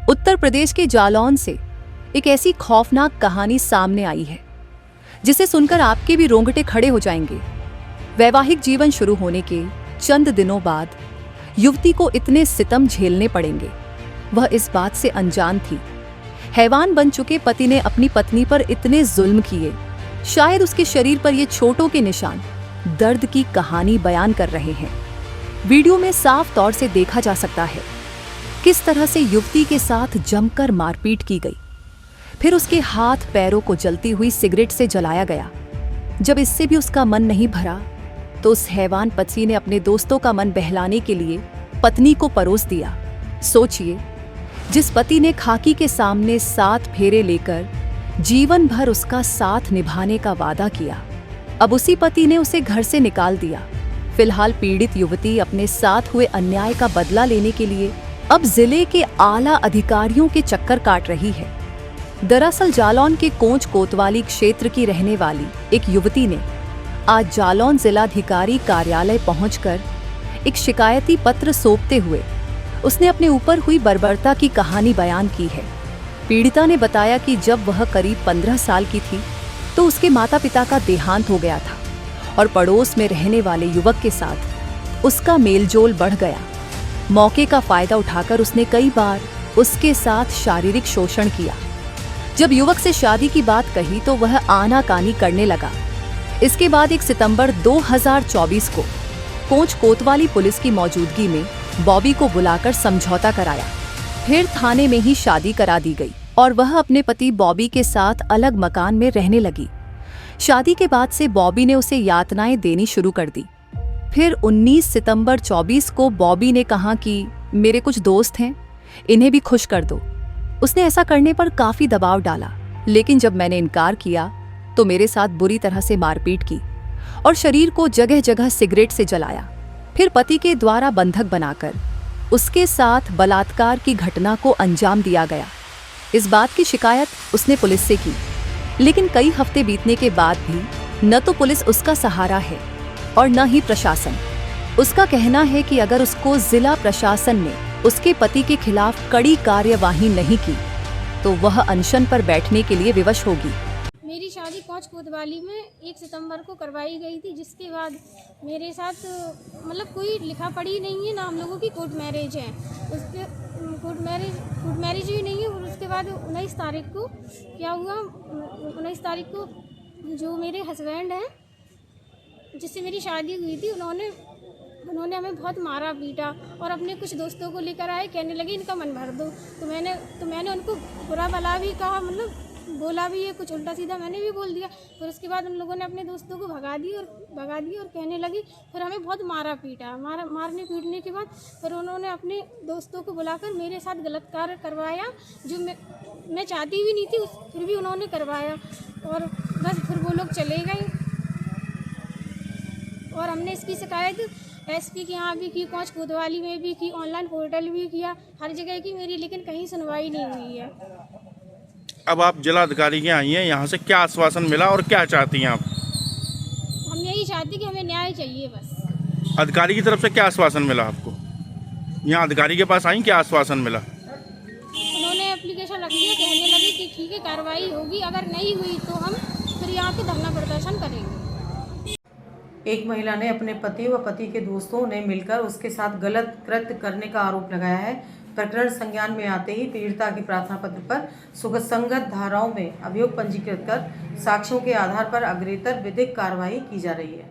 उत्तर प्रदेश के जालौन से एक ऐसी खौफनाक कहानी सामने आई है जिसे सुनकर आपके भी रोंगटे खड़े हो जाएंगे। वैवाहिक जीवन शुरू होने के चंद दिनों बाद युवती को इतने सितम झेलने पड़ेंगे, वह इस बात से अनजान थी। हैवान बन चुके पति ने अपनी पत्नी पर इतने जुल्म किए, शायद उसके शरीर पर ये चोटों के निशान दर्द की कहानी बयान कर रहे हैं। वीडियो में साफ तौर से देखा जा सकता है किस तरह से युवती के साथ जमकर मारपीट की गई, फिर उसके हाथ पैरों को जलती हुई सिगरेट से जलाया गया। जब इससे भी उसका मन नहीं भरा तो उस हैवान पति ने अपने दोस्तों का मन बहलाने के लिए पत्नी को परोस दिया। सोचिए, जिस पति ने खाकी के सामने 7 फेरे लेकर जीवन भर उसका साथ निभाने का वादा किया, अब उसी पति ने उसे घर से निकाल दिया। फिलहाल पीड़ित युवती अपने साथ हुए अन्याय का बदला लेने के लिए अब जिले के आला अधिकारियों के चक्कर काट रही है। दरअसल जालौन के कोंच कोतवाली क्षेत्र की रहने वाली एक युवती ने आज जालौन जिलाधिकारी कार्यालय पहुंचकर एक शिकायती पत्र सौंपते हुए उसने अपने ऊपर हुई बर्बरता की कहानी बयान की है। पीड़िता ने बताया कि जब वह करीब 15 साल की थी तो उसके माता पिता का देहांत हो गया था और पड़ोस में रहने वाले युवक के साथ उसका मेलजोल बढ़ गया। मौके का फायदा उठाकर उसने कई बार उसके साथ शारीरिक शोषण किया। जब युवक से शादी की बात कही तो वह आनाकानी करने लगा। इसके बाद 1 सितंबर 2024 को कोंच कोतवाली पुलिस की मौजूदगी में बॉबी को बुलाकर समझौता कराया। फिर थाने में ही शादी करा दी गई और वह अपने पति बॉबी के साथ अलग मकान में रहने लगी। शादी के बाद से बॉबी ने उसे यातनाएं देनी शुरू कर दी। फिर 19 सितंबर 24 को बॉबी ने कहा कि मेरे कुछ दोस्त हैं, इन्हें भी खुश कर दो। उसने ऐसा करने पर काफी दबाव डाला, लेकिन जब मैंने इनकार किया तो मेरे साथ बुरी तरह से मारपीट की और शरीर को जगह जगह सिगरेट से जलाया। फिर पति के द्वारा बंधक बनाकर उसके साथ बलात्कार की घटना को अंजाम दिया गया। इस बात की शिकायत उसने पुलिस से की, लेकिन कई हफ्ते बीतने के बाद भी न तो पुलिस उसका सहारा है और न ही प्रशासन। उसका कहना है कि अगर उसको जिला प्रशासन ने उसके पति के खिलाफ कड़ी कार्यवाही नहीं की तो वह अनशन पर बैठने के लिए विवश होगी। मेरी शादी कोंच कोतवाली में 1 सितंबर को करवाई गई थी, जिसके बाद मेरे साथ मतलब कोई लिखा पढ़ी नहीं है, ना हम लोगों की कोर्ट मैरिज है। उसके कोर्ट मैरिज भी नहीं है। और उसके बाद 19 तारीख को क्या हुआ, 19 तारीख को जो मेरे हस्बैंड हैं जिससे मेरी शादी हुई थी, उन्होंने हमें बहुत मारा पीटा और अपने कुछ दोस्तों को लेकर आए, कहने लगे इनका मन भर दो। तो मैंने उनको बुरा भला भी कहा, मतलब बोला भी है, कुछ उल्टा सीधा मैंने भी बोल दिया। फिर उसके बाद उन लोगों ने अपने दोस्तों को भगा दी और कहने लगी। फिर हमें बहुत मारा पीटा। मारने पीटने के बाद फिर उन्होंने अपने दोस्तों को बुलाकर मेरे साथ गलत कार्य करवाया, जो मैं चाहती भी नहीं थी, फिर भी उन्होंने करवाया। और बस फिर वो लोग चले गए और हमने इसकी शिकायत एसपी के यहाँ भी की, कोंच कोतवाली में भी की, ऑनलाइन पोर्टल भी किया, हर जगह की मेरी, लेकिन कहीं सुनवाई नहीं हुई है। अब आप जिला अधिकारी के आई हैं, यहाँ से क्या आश्वासन मिला और क्या चाहती हैं आप? हम यही चाहते कि हमें न्याय चाहिए बस। अधिकारी की तरफ से क्या आश्वासन मिला आपको? यहाँ अधिकारी के पास आई, क्या आश्वासन मिला? उन्होंने एप्लीकेशन रख दिया, कहने लगे कि ठीक है कार्रवाई होगी, अगर नहीं हुई तो हम फिर यहाँ के धरना प्रदर्शन करेंगे। एक महिला ने अपने पति व पति के दोस्तों ने मिलकर उसके साथ गलत कृत्य करने का आरोप लगाया है। प्रकरण संज्ञान में आते ही पीड़िता के प्रार्थना पत्र पर सुसंगत धाराओं में अभियोग पंजीकृत कर साक्ष्यों के आधार पर अग्रेतर विधिक कार्रवाई की जा रही है।